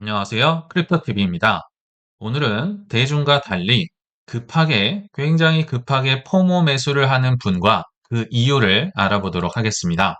안녕하세요. 크립토TV입니다. 오늘은 대중과 달리 굉장히 급하게 포모 매수를 하는 분과 그 이유를 알아보도록 하겠습니다.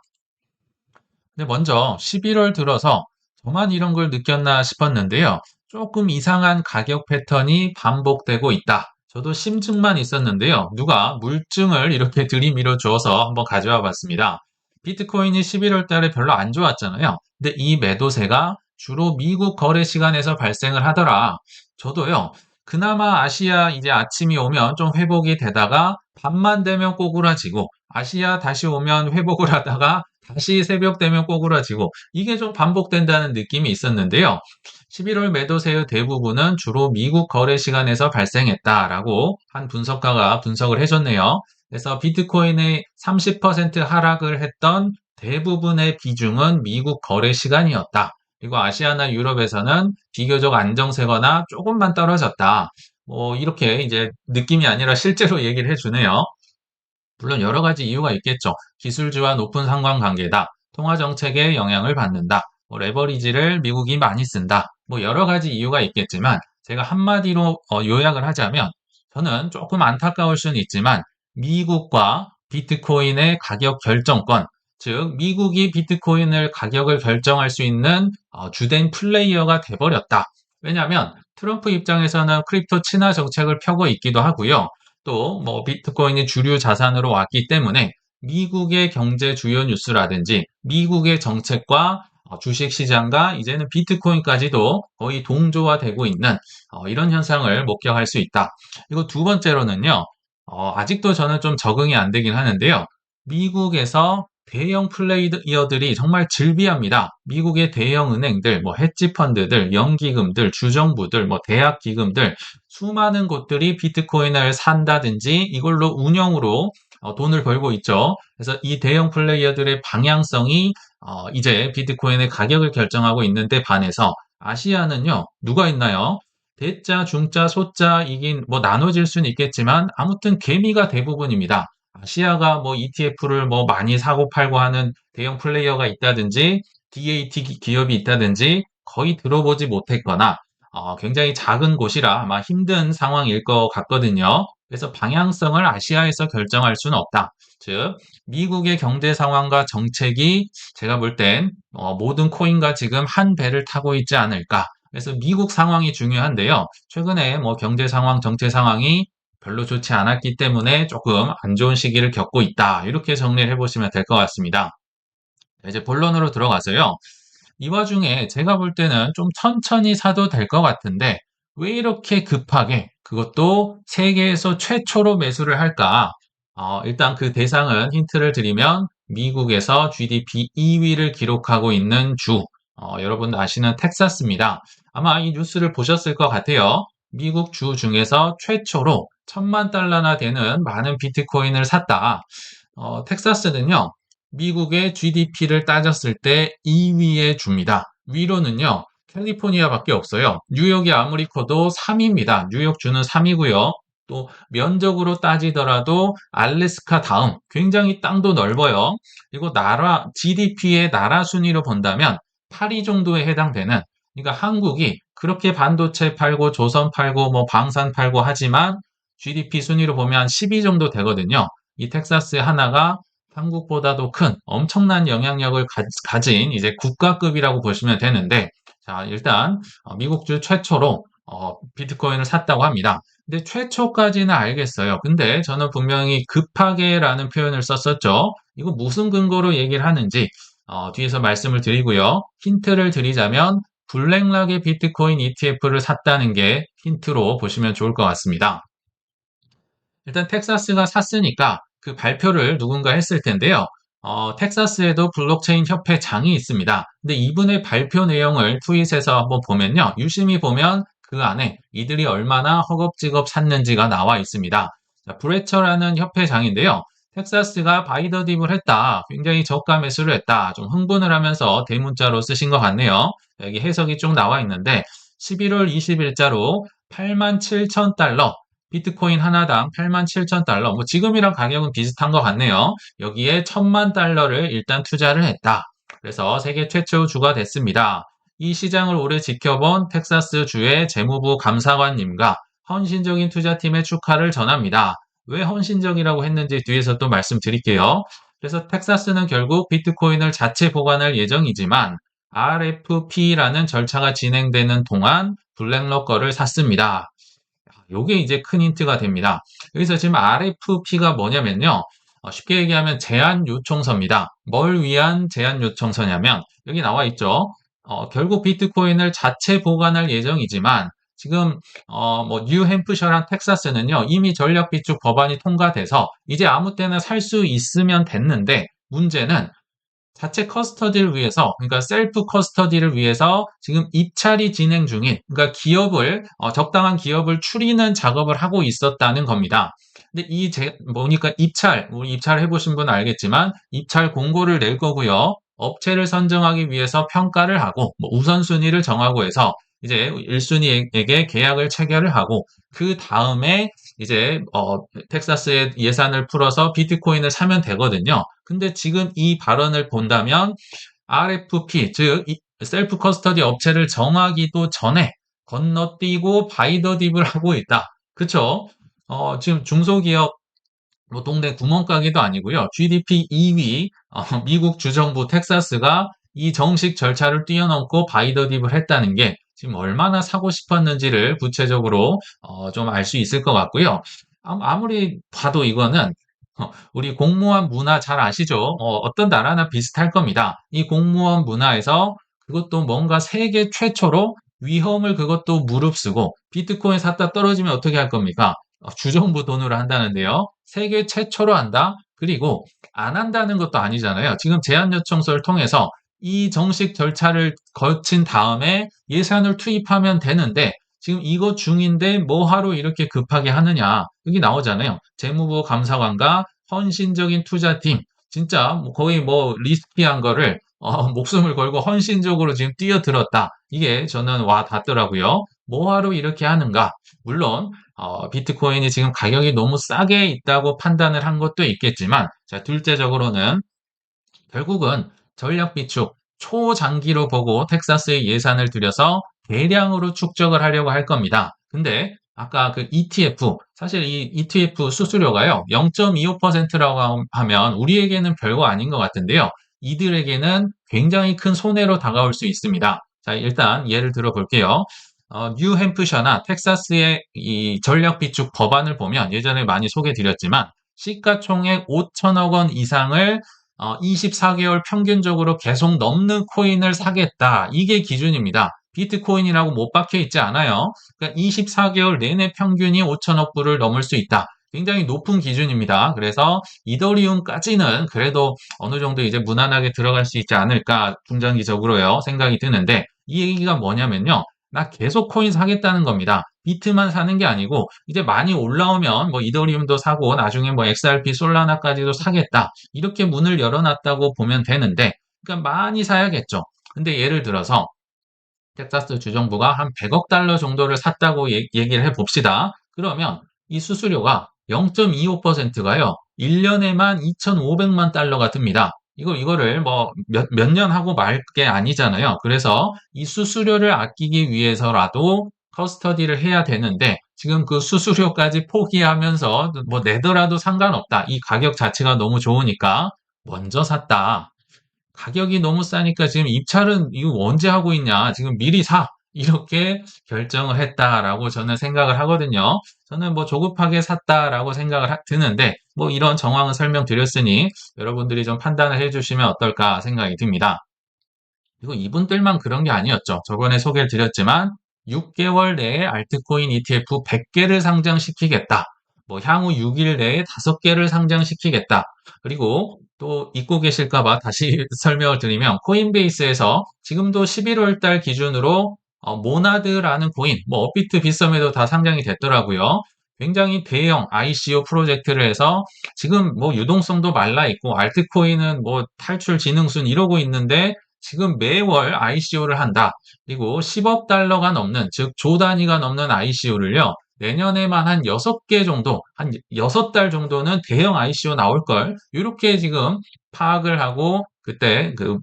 근데 먼저 11월 들어서 저만 이런 걸 느꼈나 싶었는데요. 조금 이상한 가격 패턴이 반복되고 있다. 저도 심증만 있었는데요. 누가 물증을 이렇게 들이밀어 주어서 한번 가져와 봤습니다. 비트코인이 11월 달에 별로 안 좋았잖아요. 근데 이 매도세가 주로 미국 거래 시간에서 발생을 하더라. 저도요. 그나마 아시아 이제 아침이 오면 좀 회복이 되다가 밤만 되면 꼬꾸라지고 아시아 다시 오면 회복을 하다가 다시 새벽 되면 꼬꾸라지고 이게 좀 반복된다는 느낌이 있었는데요. 11월 매도세의 대부분은 주로 미국 거래 시간에서 발생했다라고 한 분석가가 분석을 해줬네요. 그래서 비트코인의 30% 하락을 했던 대부분의 비중은 미국 거래 시간이었다. 그리고 아시아나 유럽에서는 비교적 안정세거나 조금만 떨어졌다. 뭐 이렇게 이제 느낌이 아니라 실제로 얘기를 해주네요. 물론 여러 가지 이유가 있겠죠. 기술주와 높은 상관관계다. 통화 정책에 영향을 받는다. 뭐 레버리지를 미국이 많이 쓴다. 뭐 여러 가지 이유가 있겠지만 제가 한마디로 요약을 하자면 저는 조금 안타까울 수는 있지만 미국과 비트코인의 가격 결정권, 즉 미국이 비트코인을 가격을 결정할 수 있는 주된 플레이어가 돼버렸다. 왜냐하면 트럼프 입장에서는 크립토 친화 정책을 펴고 있기도 하고요. 또 뭐 비트코인이 주류 자산으로 왔기 때문에 미국의 경제 주요 뉴스라든지 미국의 정책과 주식 시장과 이제는 비트코인까지도 거의 동조화되고 있는 이런 현상을 목격할 수 있다. 그리고 두 번째로는요. 아직도 저는 좀 적응이 안 되긴 하는데요. 미국에서 대형 플레이어들이 정말 즐비합니다. 미국의 대형 은행들, 뭐 헤지 펀드들, 연기금들, 주정부들, 뭐 대학 기금들 수많은 곳들이 비트코인을 산다든지 이걸로 운영으로 돈을 벌고 있죠. 그래서 이 대형 플레이어들의 방향성이 이제 비트코인의 가격을 결정하고 있는데 반해서 아시아는요, 누가 있나요? 대자, 중자, 소자 이긴 뭐 나눠질 수는 있겠지만 아무튼 개미가 대부분입니다. 아시아가 뭐 ETF를 뭐 많이 사고 팔고 하는 대형 플레이어가 있다든지 DAT 기업이 있다든지 거의 들어보지 못했거나 굉장히 작은 곳이라 아마 힘든 상황일 것 같거든요. 그래서 방향성을 아시아에서 결정할 수는 없다. 즉, 미국의 경제 상황과 정책이 제가 볼 땐 모든 코인과 지금 한 배를 타고 있지 않을까. 그래서 미국 상황이 중요한데요. 최근에 뭐 경제 상황, 정책 상황이 별로 좋지 않았기 때문에 조금 안 좋은 시기를 겪고 있다. 이렇게 정리를 해보시면 될 것 같습니다. 이제 본론으로 들어가서요. 이 와중에 제가 볼 때는 좀 천천히 사도 될 것 같은데 왜 이렇게 급하게 그것도 세계에서 최초로 매수를 할까? 일단 그 대상은 힌트를 드리면 미국에서 GDP 2위를 기록하고 있는 주, 여러분 아시는 텍사스입니다. 아마 이 뉴스를 보셨을 것 같아요. 미국 주 중에서 최초로 1,000만 달러나 되는 많은 비트코인을 샀다. 텍사스는요, 미국의 GDP를 따졌을 때 2위에 줍니다. 위로는요, 캘리포니아밖에 없어요. 뉴욕이 아무리 커도 3위입니다. 뉴욕주는 3위고요. 또 면적으로 따지더라도 알래스카 다음 굉장히 땅도 넓어요. 그리고 GDP의 나라 순위로 본다면 8위 정도에 해당되는 그러니까 한국이 그렇게 반도체 팔고 조선 팔고 뭐 방산 팔고 하지만 GDP 순위로 보면 10위 정도 되거든요. 이 텍사스 하나가 한국보다도 큰 엄청난 영향력을 가진 이제 국가급이라고 보시면 되는데, 자, 일단 미국주 최초로 비트코인을 샀다고 합니다. 근데 최초까지는 알겠어요. 근데 저는 분명히 급하게라는 표현을 썼었죠. 이거 무슨 근거로 얘기를 하는지 뒤에서 말씀을 드리고요. 힌트를 드리자면 블랙락의 비트코인 ETF를 샀다는 게 힌트로 보시면 좋을 것 같습니다. 일단 텍사스가 샀으니까 그 발표를 누군가 했을 텐데요. 텍사스에도 블록체인 협회장이 있습니다. 근데 이분의 발표 내용을 트윗에서 한번 보면요. 유심히 보면 그 안에 이들이 얼마나 허겁지겁 샀는지가 나와 있습니다. 자, 브레처라는 협회장인데요. 텍사스가 바이더 딥을 했다. 굉장히 저가 매수를 했다. 좀 흥분을 하면서 대문자로 쓰신 것 같네요. 여기 해석이 쭉 나와 있는데 11월 20일자로 87,000달러 비트코인 하나당 87,000달러. 뭐 지금이랑 가격은 비슷한 것 같네요. 여기에 1,000만 달러를 일단 투자를 했다. 그래서 세계 최초 주가 됐습니다. 이 시장을 오래 지켜본 텍사스 주의 재무부 감사관님과 헌신적인 투자팀의 축하를 전합니다. 왜 헌신적이라고 했는지 뒤에서 또 말씀드릴게요. 그래서 텍사스는 결국 비트코인을 자체 보관할 예정이지만 RFP라는 절차가 진행되는 동안 블랙록 거를 샀습니다. 요게 이제 큰 힌트가 됩니다. 여기서 지금 RFP가 뭐냐면요. 쉽게 얘기하면 제안 요청서입니다. 뭘 위한 제안 요청서냐면 여기 나와 있죠. 결국 비트코인을 자체 보관할 예정이지만 지금 뭐 뉴햄프셔랑 텍사스는요. 이미 전략 비축 법안이 통과돼서 이제 아무 때나 살 수 있으면 됐는데 문제는 자체 커스터디를 위해서, 그러니까 셀프 커스터디를 위해서 지금 입찰이 진행 중인, 그러니까 적당한 기업을 추리는 작업을 하고 있었다는 겁니다. 근데 보니까 우리 입찰 해보신 분은 알겠지만, 입찰 공고를 낼 거고요. 업체를 선정하기 위해서 평가를 하고, 뭐 우선순위를 정하고 해서, 이제 1순위에게 계약을 체결을 하고, 그 다음에 이제 텍사스의 예산을 풀어서 비트코인을 사면 되거든요. 근데 지금 이 발언을 본다면 RFP, 즉 셀프 커스터디 업체를 정하기도 전에 건너뛰고 바이 더 딥을 하고 있다. 그쵸? 지금 중소기업 뭐 동네 구멍가게도 아니고요. GDP 2위 미국 주정부 텍사스가 이 정식 절차를 뛰어넘고 바이더딥을 했다는 게 지금 얼마나 사고 싶었는지를 구체적으로 좀 알 수 있을 것 같고요. 아무리 봐도 이거는 우리 공무원 문화 잘 아시죠? 어떤 나라나 비슷할 겁니다. 이 공무원 문화에서 그것도 뭔가 세계 최초로 위험을 그것도 무릅쓰고 비트코인 샀다 떨어지면 어떻게 할 겁니까? 주정부 돈으로 한다는데요. 세계 최초로 한다? 그리고 안 한다는 것도 아니잖아요. 지금 제안 요청서를 통해서 이 정식 절차를 거친 다음에 예산을 투입하면 되는데 지금 이거 중인데 뭐하러 이렇게 급하게 하느냐. 여기 나오잖아요. 재무부 감사관과 헌신적인 투자팀. 진짜 거의 뭐 리스키한 거를 목숨을 걸고 헌신적으로 지금 뛰어들었다. 이게 저는 와 닿더라고요. 뭐하러 이렇게 하는가? 물론 비트코인이 지금 가격이 너무 싸게 있다고 판단을 한 것도 있겠지만, 자, 둘째적으로는 결국은 전략 비축, 초장기로 보고 텍사스에 예산을 들여서 대량으로 축적을 하려고 할 겁니다. 근데 아까 그 ETF, 사실 이 ETF 수수료가요, 0.25%라고 하면 우리에게는 별거 아닌 것 같은데요. 이들에게는 굉장히 큰 손해로 다가올 수 있습니다. 자, 일단 예를 들어 볼게요. 뉴햄프셔나 텍사스의 이 전략 비축 법안을 보면 예전에 많이 소개드렸지만 시가총액 5천억 원 이상을 24개월 평균적으로 계속 넘는 코인을 사겠다. 이게 기준입니다. 비트코인이라고 못 박혀 있지 않아요. 그러니까 24개월 내내 평균이 5천억 불을 넘을 수 있다. 굉장히 높은 기준입니다. 그래서 이더리움까지는 그래도 어느 정도 이제 무난하게 들어갈 수 있지 않을까 중장기적으로요 생각이 드는데 이 얘기가 뭐냐면요. 나 계속 코인 사겠다는 겁니다. 비트만 사는 게 아니고 이제 많이 올라오면 뭐 이더리움도 사고 나중에 뭐 XRP 솔라나까지도 사겠다. 이렇게 문을 열어놨다고 보면 되는데 그러니까 많이 사야겠죠. 근데 예를 들어서 텍사스 주정부가 한 100억 달러 정도를 샀다고 얘기를 해봅시다. 그러면 이 수수료가 0.25%가요. 1년에만 2,500만 달러가 듭니다. 이거를 뭐 몇 년 하고 말 게 아니잖아요. 그래서 이 수수료를 아끼기 위해서라도 커스터디를 해야 되는데 지금 그 수수료까지 포기하면서 뭐 내더라도 상관없다. 이 가격 자체가 너무 좋으니까 먼저 샀다. 가격이 너무 싸니까 지금 입찰은 이거 언제 하고 있냐? 지금 미리 사. 이렇게 결정을 했다라고 저는 생각을 하거든요. 저는 뭐 조급하게 샀다라고 생각을 드는데 뭐 이런 정황을 설명드렸으니 여러분들이 좀 판단을 해주시면 어떨까 생각이 듭니다. 그리고 이분들만 그런 게 아니었죠. 저번에 소개를 드렸지만 6개월 내에 알트코인 ETF 100개를 상장시키겠다. 뭐 향후 6일 내에 5개를 상장시키겠다. 그리고 또 잊고 계실까봐 다시 설명을 드리면 코인베이스에서 지금도 11월 달 기준으로 모나드라는 코인, 뭐 업비트 빗썸에도 다 상장이 됐더라고요. 굉장히 대형 ICO 프로젝트를 해서 지금 뭐 유동성도 말라 있고 알트코인은 뭐 탈출 지능순 이러고 있는데 지금 매월 ICO를 한다. 그리고 10억 달러가 넘는, 즉 조 단위가 넘는 ICO를요. 내년에만 한 6개 정도, 한 6달 정도는 대형 ICO 나올 걸. 이렇게 지금 파악을 하고 그때 그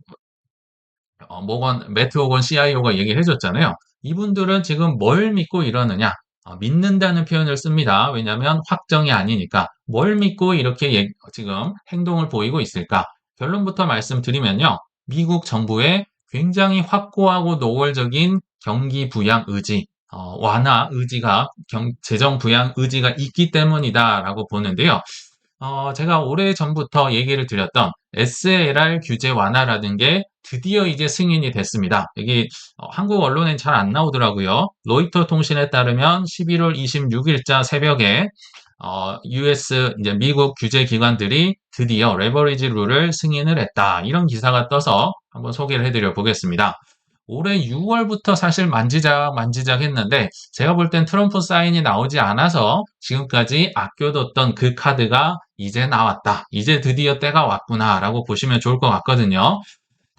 매트 호건 CIO가 얘기를 해줬잖아요. 이분들은 지금 뭘 믿고 이러느냐? 믿는다는 표현을 씁니다. 왜냐하면 확정이 아니니까. 뭘 믿고 이렇게 지금 행동을 보이고 있을까? 결론부터 말씀드리면요. 미국 정부의 굉장히 확고하고 노골적인 경기 부양 의지, 완화 의지가, 재정 부양 의지가 있기 때문이다라고 보는데요. 제가 오래전부터 얘기를 드렸던 SLR 규제 완화라는 게 드디어 이제 승인이 됐습니다. 여기 한국 언론엔 잘 안 나오더라고요. 로이터 통신에 따르면 11월 26일자 새벽에 US 이제 미국 규제 기관들이 드디어 레버리지 룰을 승인을 했다. 이런 기사가 떠서 한번 소개를 해드려 보겠습니다. 올해 6월부터 사실 만지작 했는데 제가 볼 땐 트럼프 사인이 나오지 않아서 지금까지 아껴뒀던 그 카드가 이제 나왔다. 이제 드디어 때가 왔구나라고 보시면 좋을 것 같거든요.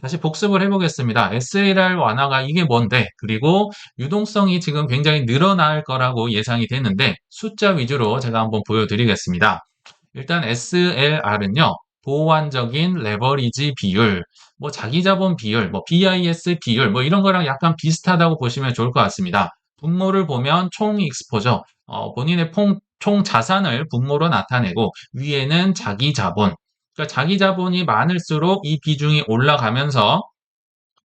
다시 복습을 해보겠습니다. SLR 완화가 이게 뭔데? 그리고 유동성이 지금 굉장히 늘어날 거라고 예상이 되는데 숫자 위주로 제가 한번 보여드리겠습니다. 일단 SLR은요. 보완적인 레버리지 비율, 뭐 자기자본 비율, 뭐 BIS 비율, 뭐 이런 거랑 약간 비슷하다고 보시면 좋을 것 같습니다. 분모를 보면 총 익스포저, 본인의 총 자산을 분모로 나타내고 위에는 자기자본. 그러니까 자기자본이 많을수록 이 비중이 올라가면서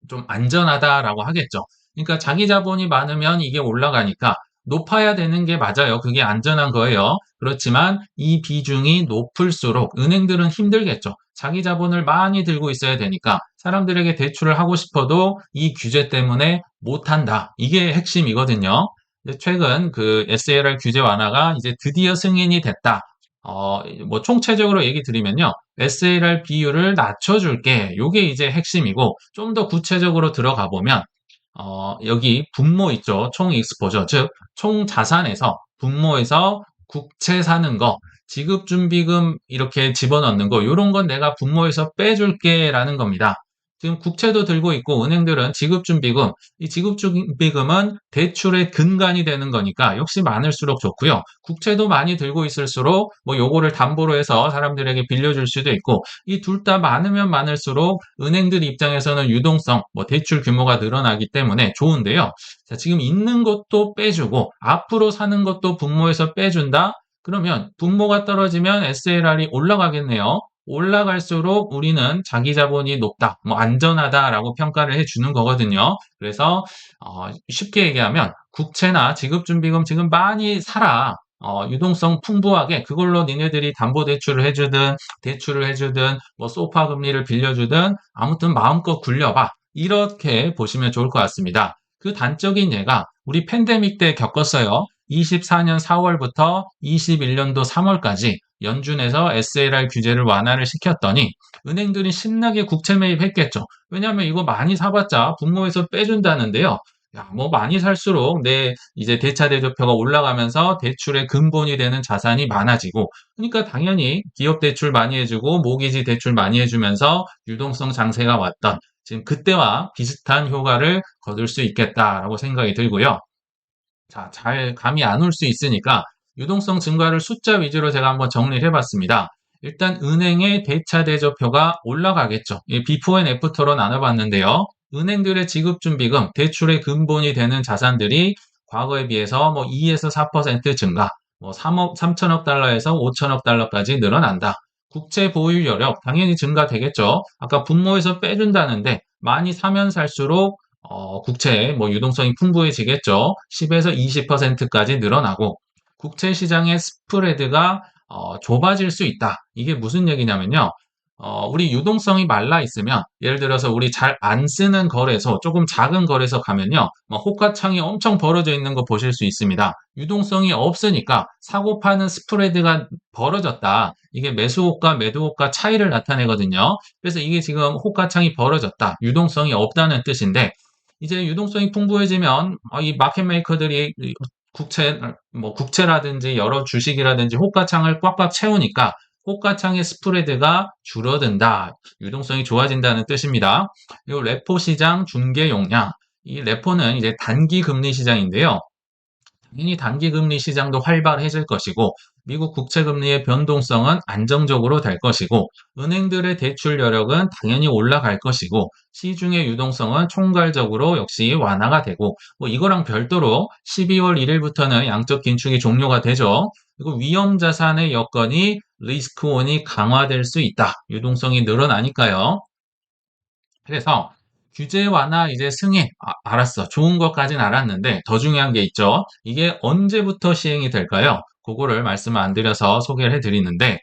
좀 안전하다라고 하겠죠. 그러니까 자기 자본이 많으면 이게 올라가니까 높아야 되는 게 맞아요. 그게 안전한 거예요. 그렇지만 이 비중이 높을수록 은행들은 힘들겠죠. 자기 자본을 많이 들고 있어야 되니까 사람들에게 대출을 하고 싶어도 이 규제 때문에 못한다. 이게 핵심이거든요. 최근 그 SLR 규제 완화가 이제 드디어 승인이 됐다. 뭐 총체적으로 얘기 드리면요. SLR 비율을 낮춰줄게. 요게 이제 핵심이고, 좀 더 구체적으로 들어가 보면, 여기 분모 있죠. 총 익스포저, 즉, 총 자산에서, 분모에서 국채 사는 거, 지급준비금 이렇게 집어넣는 거, 요런 건 내가 분모에서 빼줄게 라는 겁니다. 지금 국채도 들고 있고 은행들은 지급준비금, 이 지급준비금은 대출의 근간이 되는 거니까 역시 많을수록 좋고요. 국채도 많이 들고 있을수록 뭐 요거를 담보로 해서 사람들에게 빌려줄 수도 있고 이 둘 다 많으면 많을수록 은행들 입장에서는 유동성, 뭐 대출 규모가 늘어나기 때문에 좋은데요. 자, 지금 있는 것도 빼주고 앞으로 사는 것도 분모에서 빼준다? 그러면 분모가 떨어지면 SLR이 올라가겠네요. 올라갈수록 우리는 자기 자본이 높다, 뭐 안전하다라고 평가를 해주는 거거든요. 그래서 쉽게 얘기하면 국채나 지급준비금 지금 많이 사라. 유동성 풍부하게 그걸로 니네들이 담보대출을 해주든 대출을 해주든 뭐 소파 금리를 빌려주든 아무튼 마음껏 굴려봐. 이렇게 보시면 좋을 것 같습니다. 그 단적인 예가 우리 팬데믹 때 겪었어요. 24년 4월부터 21년도 3월까지 연준에서 SLR 규제를 완화를 시켰더니 은행들이 신나게 국채 매입했겠죠. 왜냐하면 이거 많이 사봤자 분모에서 빼준다는데요. 야, 뭐 많이 살수록 내 이제 대차대조표가 올라가면서 대출의 근본이 되는 자산이 많아지고 그러니까 당연히 기업 대출 많이 해주고 모기지 대출 많이 해주면서 유동성 장세가 왔던 지금 그때와 비슷한 효과를 거둘 수 있겠다라고 생각이 들고요. 자, 잘 감이 안 올 수 있으니까 유동성 증가를 숫자 위주로 제가 한번 정리를 해봤습니다. 일단 은행의 대차대조표가 올라가겠죠. 비포 앤 애프터로 나눠봤는데요. 은행들의 지급준비금, 대출의 근본이 되는 자산들이 과거에 비해서 뭐 2에서 4% 증가, 뭐 3천억 달러에서 5천억 달러까지 늘어난다. 국채 보유 여력 당연히 증가되겠죠. 아까 분모에서 빼준다는데 많이 사면 살수록 국채 뭐 유동성이 풍부해지겠죠. 10에서 20%까지 늘어나고 국채 시장의 스프레드가 좁아질 수 있다. 이게 무슨 얘기냐면요. 우리 유동성이 말라 있으면 예를 들어서 우리 잘 안 쓰는 거래소, 조금 작은 거래소 가면요. 뭐 호가창이 엄청 벌어져 있는 거 보실 수 있습니다. 유동성이 없으니까 사고 파는 스프레드가 벌어졌다. 이게 매수호가, 매도호가 차이를 나타내거든요. 그래서 이게 지금 호가창이 벌어졌다. 유동성이 없다는 뜻인데 이제 유동성이 풍부해지면 이 마켓 메이커들이 국채, 뭐 국채라든지 여러 주식이라든지 호가창을 꽉꽉 채우니까 호가창의 스프레드가 줄어든다. 유동성이 좋아진다는 뜻입니다. 그리고 레포 시장 중개 용량. 이 레포는 이제 단기 금리 시장인데요. 당연히 단기 금리 시장도 활발해질 것이고 미국 국채금리의 변동성은 안정적으로 될 것이고, 은행들의 대출 여력은 당연히 올라갈 것이고, 시중의 유동성은 총괄적으로 역시 완화가 되고, 뭐 이거랑 별도로 12월 1일부터는 양적 긴축이 종료가 되죠. 그리고 위험 자산의 여건이 리스크온이 강화될 수 있다. 유동성이 늘어나니까요. 그래서 규제 완화 이제 승인, 알았어. 좋은 것까진 알았는데 더 중요한 게 있죠. 이게 언제부터 시행이 될까요? 그거를 말씀 안 드려서 소개를 해드리는데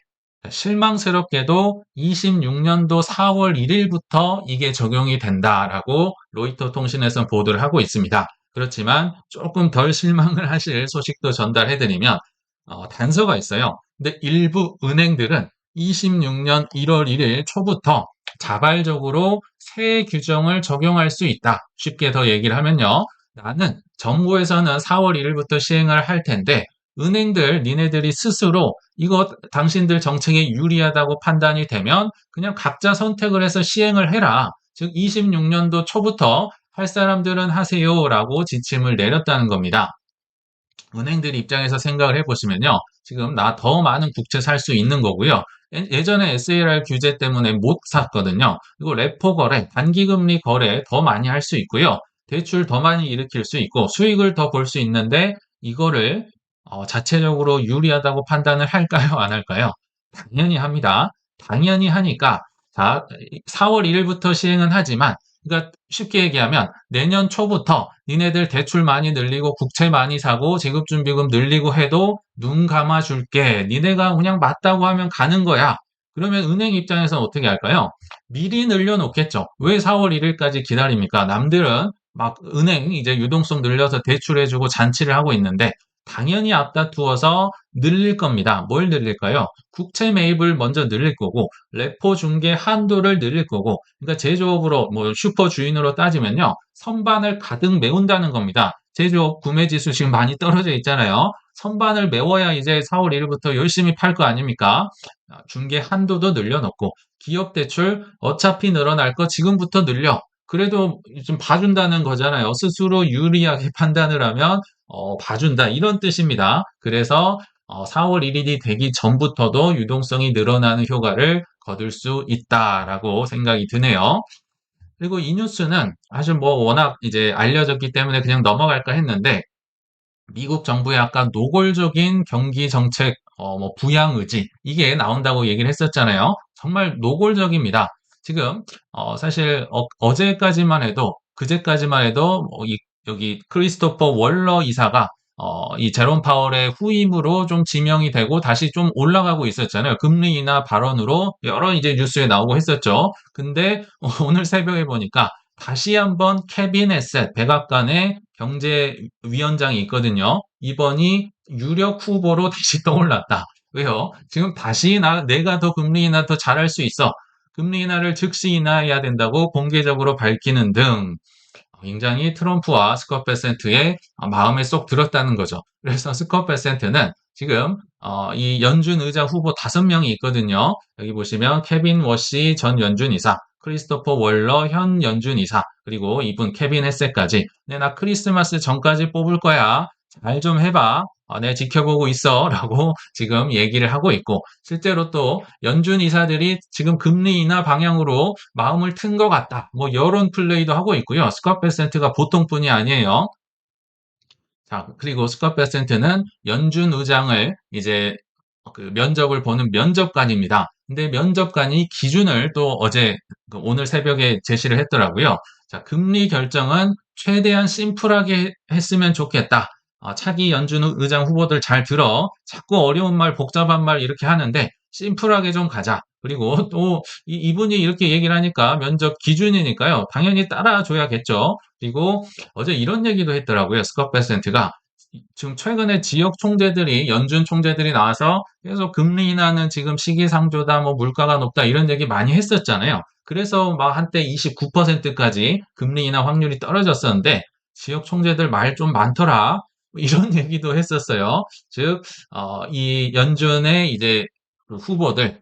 실망스럽게도 26년도 4월 1일부터 이게 적용이 된다라고 로이터 통신에서 보도를 하고 있습니다. 그렇지만 조금 덜 실망을 하실 소식도 전달해드리면 단서가 있어요. 근데 일부 은행들은 26년 1월 1일 초부터 자발적으로 새 규정을 적용할 수 있다. 쉽게 더 얘기를 하면요. 나는 정부에서는 4월 1일부터 시행을 할 텐데 은행들 니네들이 스스로 이거 당신들 정책에 유리하다고 판단이 되면 그냥 각자 선택을 해서 시행을 해라. 즉 26년도 초부터 할 사람들은 하세요라고 지침을 내렸다는 겁니다. 은행들 입장에서 생각을 해보시면요. 지금 나 더 많은 국채 살 수 있는 거고요. 예전에 SLR 규제 때문에 못 샀거든요. 그리고 레포 거래, 단기금리 거래 더 많이 할 수 있고요. 대출 더 많이 일으킬 수 있고 수익을 더 볼 수 있는데 이거를 자체적으로 유리하다고 판단을 할까요? 안 할까요? 당연히 합니다. 당연히 하니까 자, 4월 1일부터 시행은 하지만 그러니까 쉽게 얘기하면 내년 초부터 니네들 대출 많이 늘리고 국채 많이 사고 지급준비금 늘리고 해도 눈 감아줄게. 니네가 그냥 맞다고 하면 가는 거야. 그러면 은행 입장에서는 어떻게 할까요? 미리 늘려놓겠죠. 왜 4월 1일까지 기다립니까? 남들은 막 은행 이제 유동성 늘려서 대출해주고 잔치를 하고 있는데 당연히 앞다투어서 늘릴 겁니다. 뭘 늘릴까요? 국채 매입을 먼저 늘릴 거고 레포 중개 한도를 늘릴 거고 그러니까 제조업으로 뭐 슈퍼 주인으로 따지면요. 선반을 가득 메운다는 겁니다. 제조업 구매 지수 지금 많이 떨어져 있잖아요. 선반을 메워야 이제 4월 1일부터 열심히 팔 거 아닙니까? 중개 한도도 늘려놓고 기업 대출 어차피 늘어날 거 지금부터 늘려. 그래도 좀 봐준다는 거잖아요. 스스로 유리하게 판단을 하면 봐준다 이런 뜻입니다. 그래서 4월 1일이 되기 전부터도 유동성이 늘어나는 효과를 거둘 수 있다라고 생각이 드네요. 그리고 이 뉴스는 사실 뭐 워낙 이제 알려졌기 때문에 그냥 넘어갈까 했는데 미국 정부의 아까 노골적인 경기 정책 뭐 부양 의지 이게 나온다고 얘기를 했었잖아요. 정말 노골적입니다. 지금 사실 어제까지만 해도 그제까지만 해도 여기 크리스토퍼 월러 이사가 이 제롬 파월의 후임으로 좀 지명이 되고 다시 좀 올라가고 있었잖아요. 금리 인하 발언으로 여러 이제 뉴스에 나오고 했었죠. 근데 오늘 새벽에 보니까 다시 한번 케빈 헤셋 백악관의 경제위원장이 있거든요. 이번이 유력 후보로 다시 떠올랐다. 왜요? 지금 다시 내가 더 금리 인하 더 잘할 수 있어. 금리 인하를 즉시 인하해야 된다고 공개적으로 밝히는 등 굉장히 트럼프와 스콧 베센트의 마음에 쏙 들었다는 거죠. 그래서 스콧 베센트는 지금 이 연준 의장 후보 5명이 있거든요. 여기 보시면 케빈 워시 전 연준 이사, 크리스토퍼 월러 현 연준 이사, 그리고 이분 케빈 헤세까지. 네, 나 크리스마스 전까지 뽑을 거야. 잘 좀 해봐. 네, 지켜보고 있어. 라고 지금 얘기를 하고 있고, 실제로 또 연준 이사들이 지금 금리 인하 방향으로 마음을 튼 것 같다. 뭐, 여론 플레이도 하고 있고요. 스캇 베센트가 보통 분이 아니에요. 자, 그리고 스캇 베센트는 연준 의장을 이제 그 면접을 보는 면접관입니다. 근데 면접관이 기준을 또 어제, 오늘 새벽에 제시를 했더라고요. 자, 금리 결정은 최대한 심플하게 했으면 좋겠다. 차기 연준 의장 후보들 잘 들어. 자꾸 어려운 말, 복잡한 말 이렇게 하는데 심플하게 좀 가자. 그리고 또 이분이 이렇게 얘기를 하니까 면접 기준이니까요. 당연히 따라줘야겠죠. 그리고 어제 이런 얘기도 했더라고요. 스캇 베센트가. 지금 최근에 지역 총재들이, 연준 총재들이 나와서 계속 금리 인하는 지금 시기상조다, 뭐 물가가 높다, 이런 얘기 많이 했었잖아요. 그래서 막 한때 29%까지 금리 인하 확률이 떨어졌었는데, 지역 총재들 말 좀 많더라. 이런 얘기도 했었어요. 즉, 이 연준의 이제 그 후보들,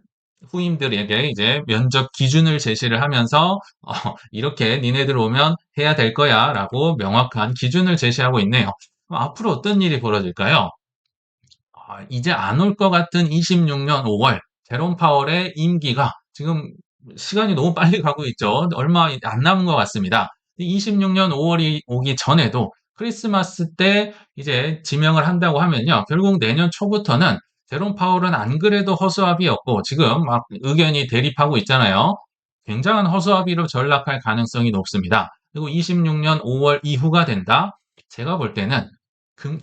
후임들에게 이제 면접 기준을 제시를 하면서, 이렇게 니네들 오면 해야 될 거야 라고 명확한 기준을 제시하고 있네요. 앞으로 어떤 일이 벌어질까요? 이제 안 올 것 같은 26년 5월, 제롬 파월의 임기가 지금 시간이 너무 빨리 가고 있죠. 얼마 안 남은 것 같습니다. 26년 5월이 오기 전에도 크리스마스 때 이제 지명을 한다고 하면요. 결국 내년 초부터는 제롬 파월은 안 그래도 허수아비였고 지금 막 의견이 대립하고 있잖아요. 굉장한 허수아비로 전락할 가능성이 높습니다. 그리고 26년 5월 이후가 된다? 제가 볼 때는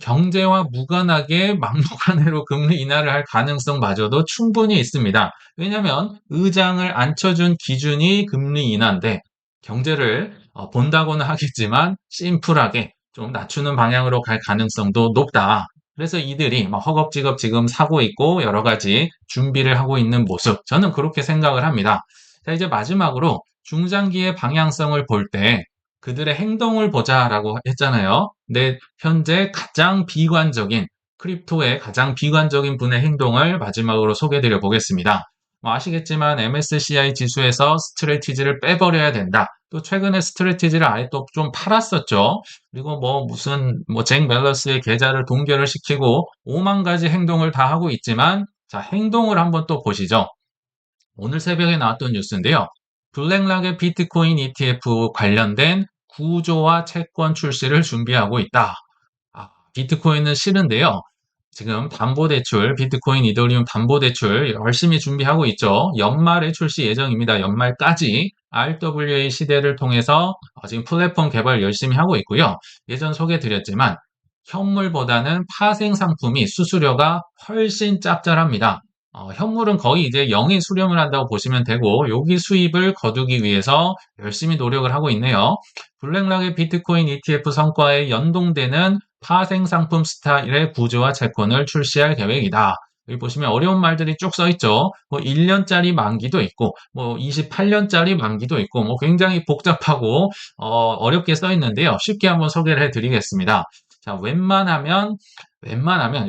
경제와 무관하게 막무가내로 금리 인하를 할 가능성마저도 충분히 있습니다. 왜냐하면 의장을 앉혀준 기준이 금리 인하인데 경제를 본다고는 하겠지만 심플하게 좀 낮추는 방향으로 갈 가능성도 높다. 그래서 이들이 막 허겁지겁 지금 사고 있고 여러 가지 준비를 하고 있는 모습, 저는 그렇게 생각을 합니다. 자, 이제 마지막으로 중장기의 방향성을 볼 때 그들의 행동을 보자라고 했잖아요. 근데 현재 가장 비관적인 크립토의 가장 비관적인 분의 행동을 마지막으로 소개드려 보겠습니다. 뭐 아시겠지만 MSCI 지수에서 스트래티지를 빼버려야 된다. 또 최근에 스트래티지를 아예 또 좀 팔았었죠. 그리고 뭐 무슨 잭 멜러스의 계좌를 동결을 시키고 5만 가지 행동을 다 하고 있지만 자, 행동을 한번 또 보시죠. 오늘 새벽에 나왔던 뉴스인데요. 블랙락의 비트코인 ETF 관련된 구조화 채권 출시를 준비하고 있다. 비트코인은 싫은데요. 지금 담보대출, 비트코인, 이더리움 담보대출 열심히 준비하고 있죠. 연말에 출시 예정입니다. 연말까지 RWA 시대를 통해서 지금 플랫폼 개발 열심히 하고 있고요. 예전 소개드렸지만 현물보다는 파생 상품이 수수료가 훨씬 짭짤합니다. 현물은 거의 이제 영의 수렴을 한다고 보시면 되고 여기 수입을 거두기 위해서 열심히 노력을 하고 있네요. 블랙락의 비트코인 ETF 성과에 연동되는 파생 상품 스타일의 구조와 채권을 출시할 계획이다. 여기 보시면 어려운 말들이 쭉 써 있죠. 뭐 1년짜리 만기도 있고, 뭐 28년짜리 만기도 있고, 뭐 굉장히 복잡하고 어렵게 써 있는데요. 쉽게 한번 소개를 해드리겠습니다. 자, 웬만하면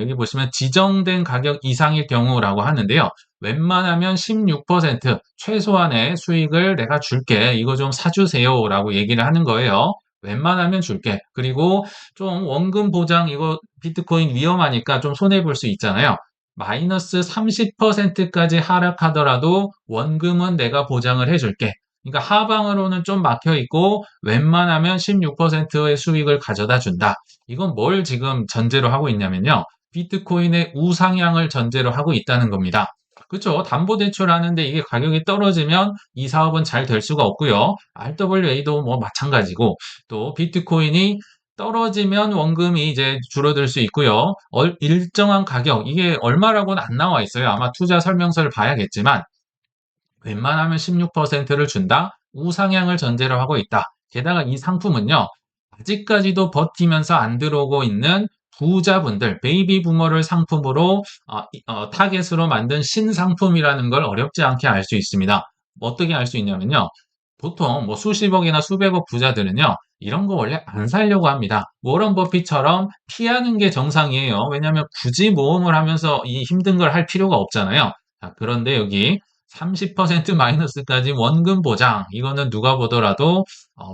여기 보시면 지정된 가격 이상일 경우라고 하는데요. 웬만하면 16% 최소한의 수익을 내가 줄게. 이거 좀 사주세요라고 얘기를 하는 거예요. 웬만하면 줄게. 그리고 좀 원금 보장 이거 비트코인 위험하니까 좀 손해볼 수 있잖아요. 마이너스 30%까지 하락하더라도 원금은 내가 보장을 해줄게. 그러니까 하방으로는 좀 막혀 있고 웬만하면 16%의 수익을 가져다 준다. 이건 뭘 지금 전제로 하고 있냐면요. 비트코인의 우상향을 전제로 하고 있다는 겁니다. 그렇죠. 담보대출 하는데 이게 가격이 떨어지면 이 사업은 잘 될 수가 없고요. RWA도 뭐 마찬가지고 또 비트코인이 떨어지면 원금이 이제 줄어들 수 있고요. 일정한 가격, 이게 얼마라고는 안 나와 있어요. 아마 투자 설명서를 봐야겠지만 웬만하면 16%를 준다. 우상향을 전제로 하고 있다. 게다가 이 상품은요. 아직까지도 버티면서 안 들어오고 있는 부자분들, 베이비 부머를 상품으로 타겟으로 만든 신상품이라는 걸 어렵지 않게 알 수 있습니다. 어떻게 알 수 있냐면요. 보통 뭐 수십억이나 수백억 부자들은요. 이런 거 원래 안 사려고 합니다. 워런 버핏처럼 피하는 게 정상이에요. 왜냐하면 굳이 모험을 하면서 이 힘든 걸 할 필요가 없잖아요. 자, 그런데 여기 30% 마이너스까지 원금 보장. 이거는 누가 보더라도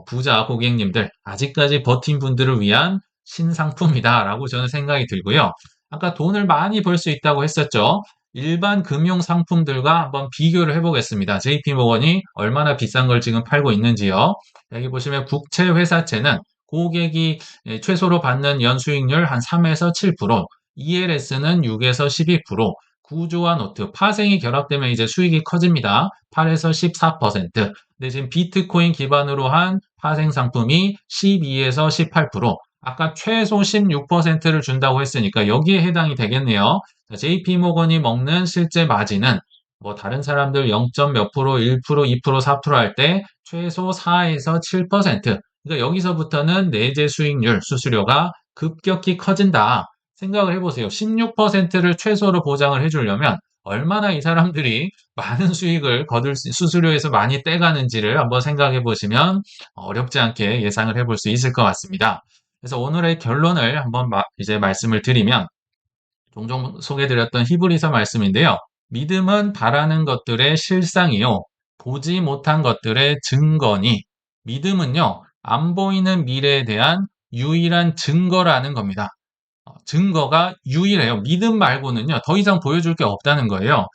부자 고객님들, 아직까지 버틴 분들을 위한 신상품이다라고 저는 생각이 들고요. 아까 돈을 많이 벌 수 있다고 했었죠. 일반 금융 상품들과 한번 비교를 해보겠습니다. JP모건이 얼마나 비싼 걸 지금 팔고 있는지요. 여기 보시면 국채 회사채는 고객이 최소로 받는 연수익률 한 3에서 7%, ELS는 6에서 12%, 구조화 노트, 파생이 결합되면 이제 수익이 커집니다. 8에서 14%. 근데 지금 비트코인 기반으로 한 파생 상품이 12에서 18%. 아까 최소 16%를 준다고 했으니까 여기에 해당이 되겠네요. JP모건이 먹는 실제 마진은 뭐 다른 사람들 0. 몇 프로, 1%, 2%, 4% 할 때 최소 4에서 7%. 그러니까 여기서부터는 내재 수익률, 수수료가 급격히 커진다. 생각을 해보세요. 16%를 최소로 보장을 해주려면 얼마나 이 사람들이 많은 수익을 거둘 수수료에서 많이 떼가는지를 한번 생각해 보시면 어렵지 않게 예상을 해볼 수 있을 것 같습니다. 그래서 오늘의 결론을 한번 이제 말씀을 드리면 종종 소개드렸던 히브리서 말씀인데요. 믿음은 바라는 것들의 실상이요. 보지 못한 것들의 증거니. 믿음은요, 안 보이는 미래에 대한 유일한 증거라는 겁니다. 증거가 유일해요. 믿음 말고는요, 더 이상 보여줄 게 없다는 거예요.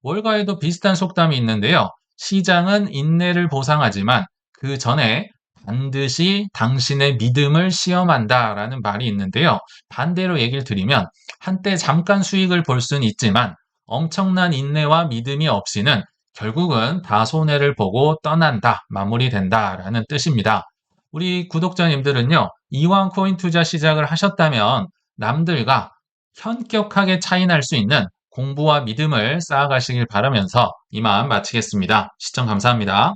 월가에도 비슷한 속담이 있는데요. 시장은 인내를 보상하지만 그 전에 반드시 당신의 믿음을 시험한다라는 말이 있는데요. 반대로 얘기를 드리면 한때 잠깐 수익을 볼 수는 있지만 엄청난 인내와 믿음이 없이는 결국은 다 손해를 보고 떠난다, 마무리된다라는 뜻입니다. 우리 구독자님들은요, 이왕 코인 투자 시작을 하셨다면 남들과 현격하게 차이 날 수 있는 공부와 믿음을 쌓아가시길 바라면서 이만 마치겠습니다. 시청 감사합니다.